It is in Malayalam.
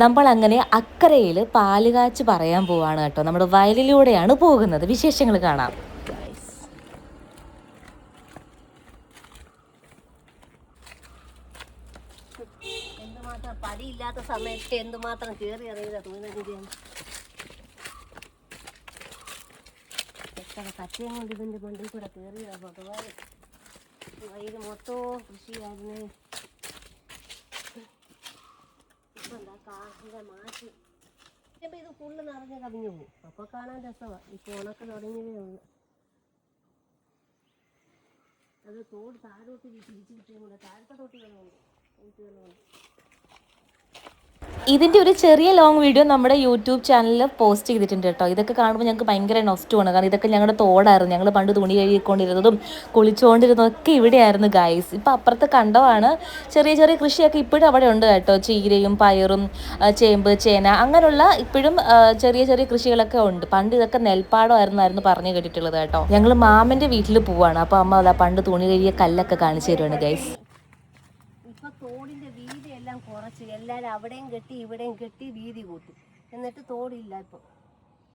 നമ്മൾ അങ്ങനെ അക്കരയിൽ പാലുകാച്ച് പറയാൻ പോവാണ് കേട്ടോ. നമ്മുടെ വയലിലൂടെയാണ് പോകുന്നത്. വിശേഷങ്ങൾ കാണാം. എന്തുമാത്രം പടിയില്ലാത്ത സമയത്ത് എന്തുമാത്രം കയറി അറിയില്ല തൂങ്ങാൻ എത്ര കച്ചയും കൊണ്ട് ഇതിൻ്റെ മണ്ടിൽ കൂടെ കയറിയതാ. പൊതുവായി വയല് മൊത്തവും കൃഷിയായിരുന്നു. ഇപ്പം എന്താ കാറിൻ്റെ മാറ്റി ഇപ്പം ഇത് ഫുള്ള് നിറഞ്ഞ് കവിഞ്ഞു പോകും. അപ്പോൾ കാണാൻ രസമാണ്. ഇപ്പോൾ ഉണക്ക് തുടങ്ങിയതേ ഉള്ളൂ. അത് തോട് താഴോട്ട് തിരിച്ചു കിട്ടിയും കൂടെ താഴത്തെ തൊട്ടികളുണ്ട്. ഇതിൻ്റെ ഒരു ചെറിയ ലോങ് വീഡിയോ നമ്മുടെ യൂട്യൂബ് ചാനലിൽ പോസ്റ്റ് ചെയ്തിട്ടുണ്ട് കേട്ടോ. ഇതൊക്കെ കാണുമ്പോൾ ഞങ്ങൾക്ക് ഭയങ്കര നൊസ്റ്റുമാണ്. കാരണം ഇതൊക്കെ ഞങ്ങളുടെ തോടായിരുന്നു. ഞങ്ങൾ പണ്ട് തുണി കഴുകിക്കൊണ്ടിരുന്നതും കുളിച്ചുകൊണ്ടിരുന്നതൊക്കെ ഇവിടെയായിരുന്നു ഗൈസ്. ഇപ്പം അപ്പുറത്ത് കണ്ടമാണ്. ചെറിയ ചെറിയ കൃഷിയൊക്കെ ഇപ്പോഴും അവിടെ ഉണ്ട് കേട്ടോ. ചീരയും പയറും ചേമ്പ് ചേന അങ്ങനെയുള്ള ഇപ്പോഴും ചെറിയ ചെറിയ കൃഷികളൊക്കെ ഉണ്ട്. പണ്ട് ഇതൊക്കെ നെൽപ്പാടമായിരുന്നു പറഞ്ഞു കേട്ടിട്ടുള്ളത് കേട്ടോ. ഞങ്ങൾ മാമൻ്റെ വീട്ടിൽ പോവാണ്. അപ്പോൾ അമ്മ അതാ പണ്ട് തുണി കഴുകിയ കല്ലൊക്കെ കാണിച്ചു തരുവാണ് ഗൈസ്. ഇപ്പൊ തോടിന്റെ വീതി എല്ലാം കുറച്ച് എല്ലാരും അവിടെയും കെട്ടി ഇവിടെയും കെട്ടി വീതി കൂട്ടി. എന്നിട്ട് തോടില്ല. ഇപ്പൊ